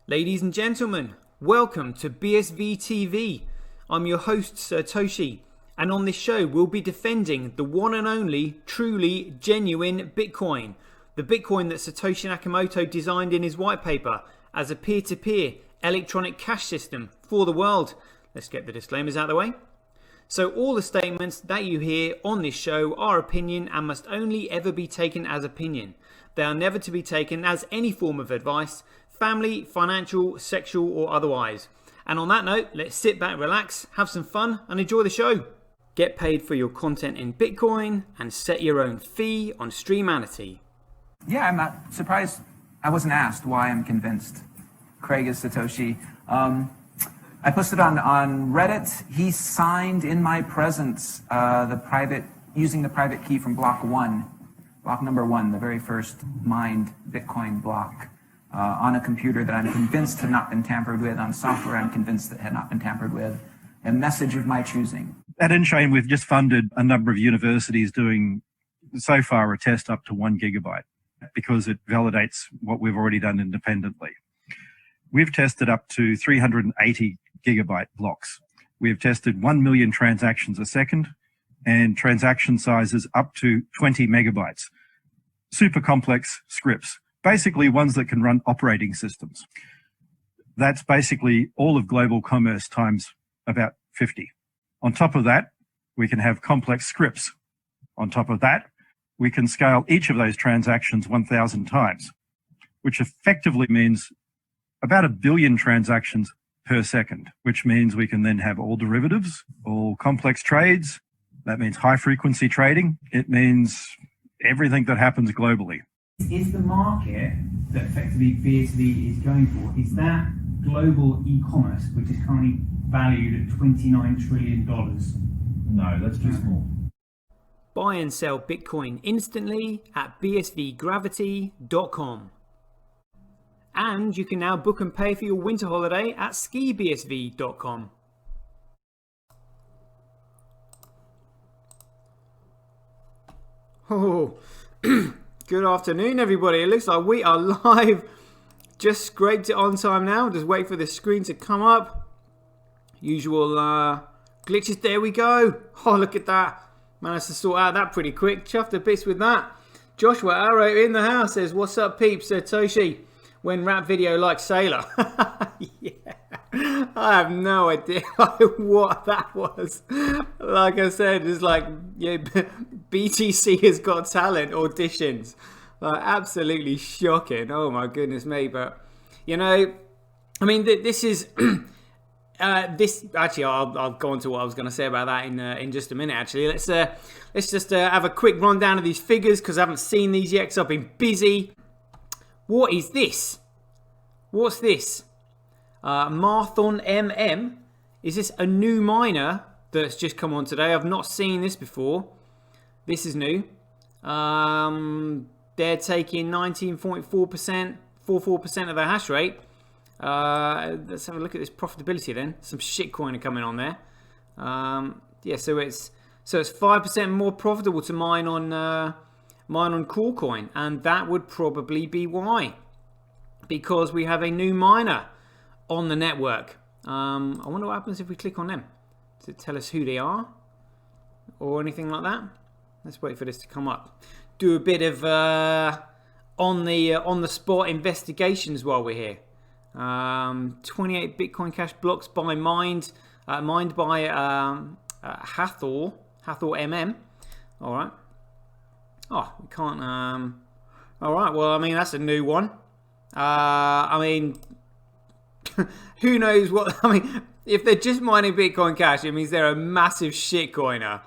Ladies and gentlemen, welcome to BSV TV. I'm your host Satoshi, and on this show we'll be defending the one and only, truly genuine Bitcoin. The Bitcoin that Satoshi Nakamoto designed in his white paper as a peer-to-peer electronic cash system for the world. Let's get the disclaimers out of the way. So all the statements that you hear on this show are opinion and must only ever be taken as opinion. They are never to be taken as any form of advice, family, financial, sexual or otherwise. And on that note, let's sit back, relax, have some fun and enjoy the show. Get paid for your content in Bitcoin and set your own fee on Streamanity. Yeah, I'm not surprised I wasn't asked why I'm convinced Craig is Satoshi. I posted on Reddit. He signed in my presence using the private key from block number one, the very first mined Bitcoin block. On a computer that I'm convinced had not been tampered with, on software I'm convinced that had not been tampered with, a message of my choosing. At InChain, we've just funded a number of universities doing, so far, a test up to 1 gigabyte because it validates what we've already done independently. We've tested up to 380 gigabyte blocks. We've tested 1 million transactions a second and transaction sizes up to 20 megabytes. Super complex scripts. Basically ones that can run operating systems. That's basically all of global commerce times about 50. On top of that, we can have complex scripts. On top of that, we can scale each of those transactions 1,000 times, which effectively means about 1 billion transactions per second, which means we can then have all derivatives, all complex trades. That means high frequency trading. It means everything that happens globally. Is the market that effectively BSV is going for, is that global e-commerce, which is currently valued at $29 trillion? No, that's too small. Buy and sell Bitcoin instantly at bsvgravity.com. And you can now book and pay for your winter holiday at skibsv.com. Oh, good afternoon, everybody. It looks like we are live. Just scraped it on time now. Just wait for the screen to come up. Usual glitches. There we go. Oh, look at that. Managed to sort out that pretty quick. Chuffed a bits with that. Joshua Arrow in the house says, "What's up, peeps? Satoshi, when rap video like Sailor." Yeah. I have no idea what that was. Like I said, it's like, yeah, BTC has Got Talent auditions. Absolutely shocking. Oh my goodness me. But, you know, I mean, this is... this actually, I'll go on to what I was going to say about that in just a minute. Actually, let's just have a quick rundown of these figures because I haven't seen these yet because I've been busy. What is this? What's this? Marathon MM. Is this a new miner that's just come on today? I've not seen this before. This is new. They're taking 19.4%, 44% of their hash rate. Let's have a look at this profitability then. Some shitcoin are coming on there. Yeah, so it's 5% more profitable to mine on Coolcoin, and that would probably be why, because we have a new miner on the network. I wonder what happens if we click on them. Does it tell us who they are or anything like that? Let's wait for this to come up. Do a bit of on the spot investigations while we're here. 28 Bitcoin Cash blocks mined by Hathor MM. All right. Oh, we can't. All right. Well, I mean, that's a new one. I mean, who knows what? I mean, if they're just mining Bitcoin Cash, it means they're a massive shitcoiner.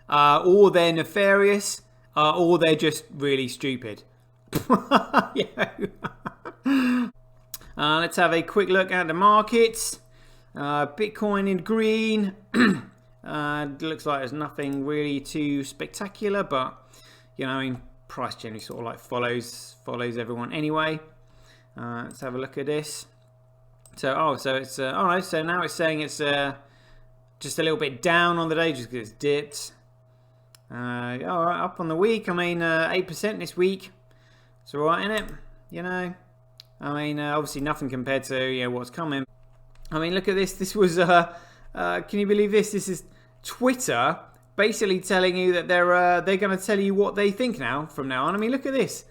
Or they're nefarious, or they're just really stupid. Let's have a quick look at the markets. Bitcoin in green. It looks like there's nothing really too spectacular, but you know, I mean, price generally sort of like follows everyone anyway. Let's have a look at this. So it's so now it's saying it's just a little bit down on the day just because it's dipped. All right, up on the week. I mean, 8% this week. It's all right, isn't it? You know, I mean, obviously nothing compared to what's coming. I mean, look at this. This was can you believe this? This is Twitter basically telling you that they're going to tell you what they think now from now on. I mean, look at this.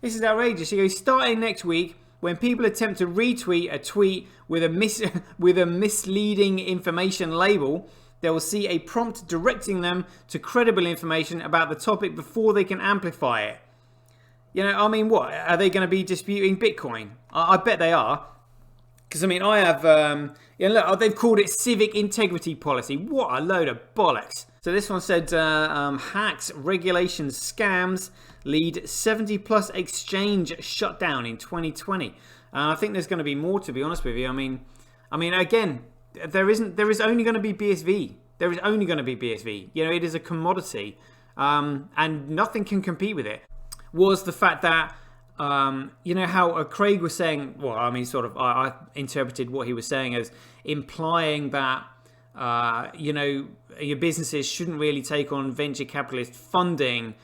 This is outrageous. You go, starting next week, when people attempt to retweet a tweet with a misleading information label, they will see a prompt directing them to credible information about the topic before they can amplify it. I mean, what? Are they going to be disputing Bitcoin? I bet they are. Because, I mean, I have, look, they've called it civic integrity policy. What a load of bollocks. So this one said, hacks, regulations, scams lead 70 plus exchange shutdown in 2020. I think there's going to be more, to be honest with you. I mean, again, there is only going to be BSV. There is only going to be BSV. It is a commodity, and nothing can compete with it. Was the fact that, how Craig was saying, well, I mean, sort of, I interpreted what he was saying as implying that, your businesses shouldn't really take on venture capitalist funding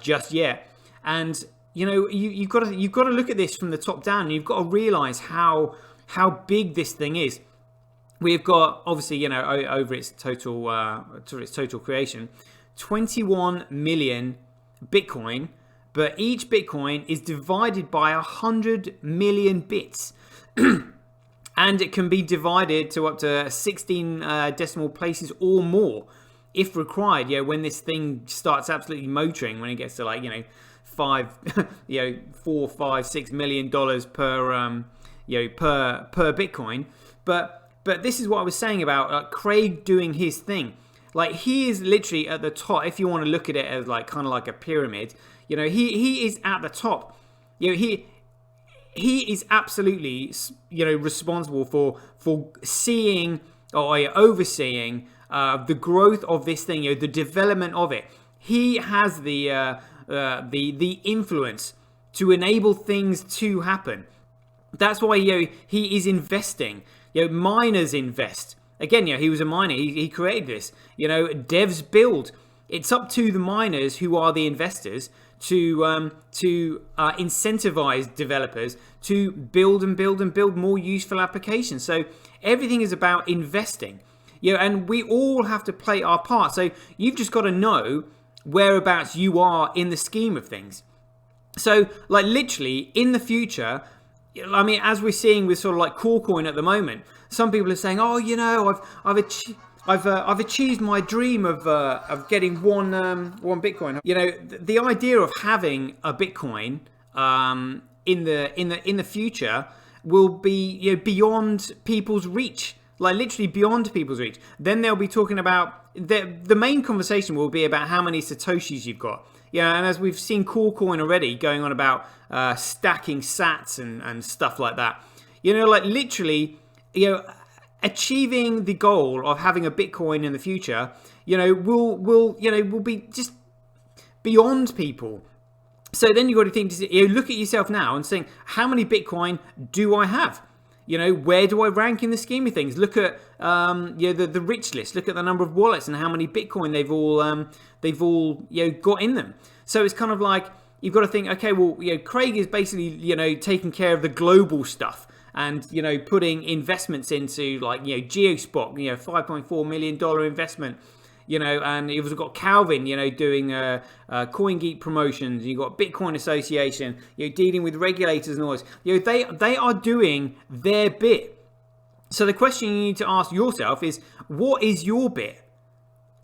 just yet. And, you've got to look at this from the top down. You've got to realize how big this thing is. We've got, obviously, over its total creation, 21 million Bitcoin. But each Bitcoin is divided by 100 million bits. And it can be divided to up to 16 decimal places or more if required. When this thing starts absolutely motoring, when it gets to like, $4, $5, $6 million per, per Bitcoin. But this is what I was saying about Craig doing his thing. Like, he is literally at the top. If you want to look at it as like kind of like a pyramid, he is at the top. He is absolutely, responsible for seeing or overseeing the growth of this thing, the development of it. He has the influence to enable things to happen. That's why he is investing. Miners invest. Again, you know, he was a miner. He created this. You know, devs build. It's up to the miners, who are the investors, to incentivize developers to build and build and build more useful applications. So everything is about investing. You know, and we all have to play our part. So you've just got to know whereabouts you are in the scheme of things. So, like, literally in the future, I mean, as we're seeing with sort of like Coin at the moment, some people are saying, "Oh, you know, I've achieved my dream of getting one Bitcoin." You know, the idea of having a Bitcoin in the future will be, you know, beyond people's reach. Like, literally beyond people's reach. Then they'll be talking about, the main conversation will be about how many Satoshis you've got. Yeah, and as we've seen Coin already going on about stacking sats and stuff like that. You know, like, literally, you know, achieving the goal of having a Bitcoin in the future, you know, will be just beyond people. So then you've got to think, you know, look at yourself now and think, how many Bitcoin do I have? You know, where do I rank in the scheme of things? Look at you know, the rich list. Look at the number of wallets and how many Bitcoin they've all you know, got in them. So it's kind of like, you've got to think, okay, well, you know, Craig is basically, you know, taking care of the global stuff and, you know, putting investments into, like, you know, GeoSpot, you know, $5.4 million investment. You know, and you've also got Calvin, you know, doing CoinGeek promotions. You've got Bitcoin Association, you know, dealing with regulators and all this. You know, they are doing their bit. So the question you need to ask yourself is, what is your bit?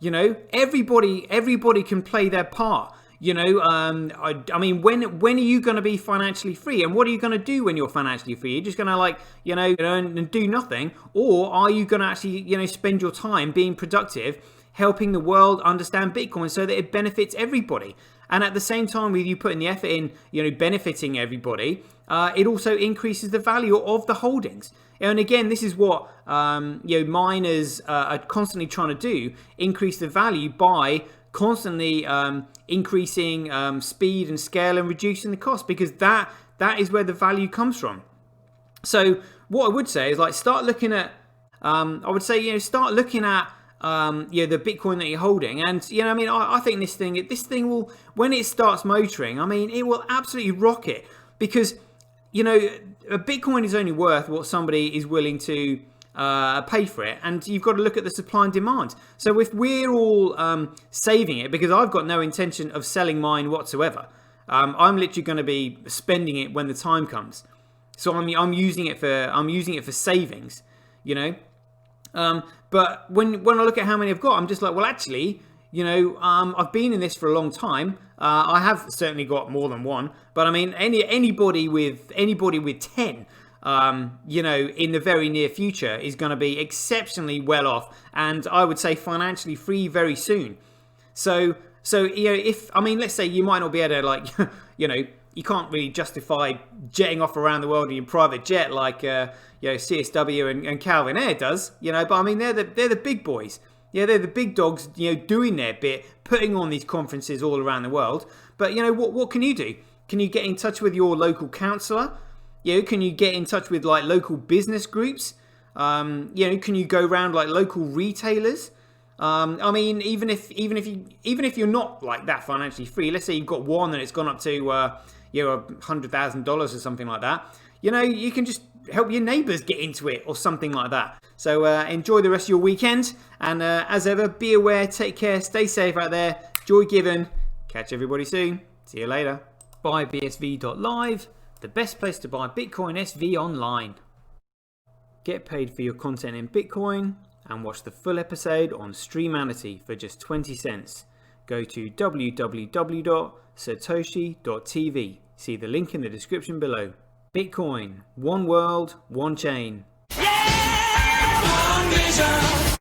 You know, everybody can play their part. You know, I mean, when are you going to be financially free? And what are you going to do when you're financially free? You're just going to, like, you know, and do nothing? Or are you going to actually, you know, spend your time being productive, helping the world understand Bitcoin so that it benefits everybody? And at the same time, with you putting the effort in, you know, benefiting everybody, it also increases the value of the holdings. And again, this is what you know, miners are constantly trying to do: increase the value by constantly increasing speed and scale and reducing the cost, because that is where the value comes from. So what I would say is, like, start looking at start looking at you know, the Bitcoin that you're holding. And, you know, I mean, I think this thing will, when it starts motoring, I mean, it will absolutely rocket, because, you know, a Bitcoin is only worth what somebody is willing to pay for it, and you've got to look at the supply and demand. So if we're all saving it, because I've got no intention of selling mine whatsoever, I'm literally going to be spending it when the time comes. So I'm using it for savings, you know. But when I look at how many I've got, I'm just like, well, actually, you know, I've been in this for a long time. I have certainly got more than one, but I mean, anybody with 10. You know, in the very near future is going to be exceptionally well off, and I would say financially free very soon. So you know, let's say you might not be able to, like, you know, you can't really justify jetting off around the world in your private jet like you know, CSW and Calvin Air does, you know, but I mean they're the big boys. Yeah, they're the big dogs, you know, doing their bit, putting on these conferences all around the world. But you know, what can you do? Can you get in touch with your local councillor? You know, can you get in touch with like local business groups? You know, can you go around like local retailers? I mean, even if you're not like that financially free, let's say you've got one and it's gone up to you know, $100,000 or something like that. You know, you can just help your neighbours get into it or something like that. So enjoy the rest of your weekend, and as ever, be aware, take care, stay safe out there. Joy given. Catch everybody soon. See you later. BuyBSV.live. The best place to buy Bitcoin SV online. Get paid for your content in Bitcoin and watch the full episode on Streamanity for just 20 cents. Go to www.satoshi.tv. See the link in the description below. Bitcoin, one world, one chain. Yeah, one vision.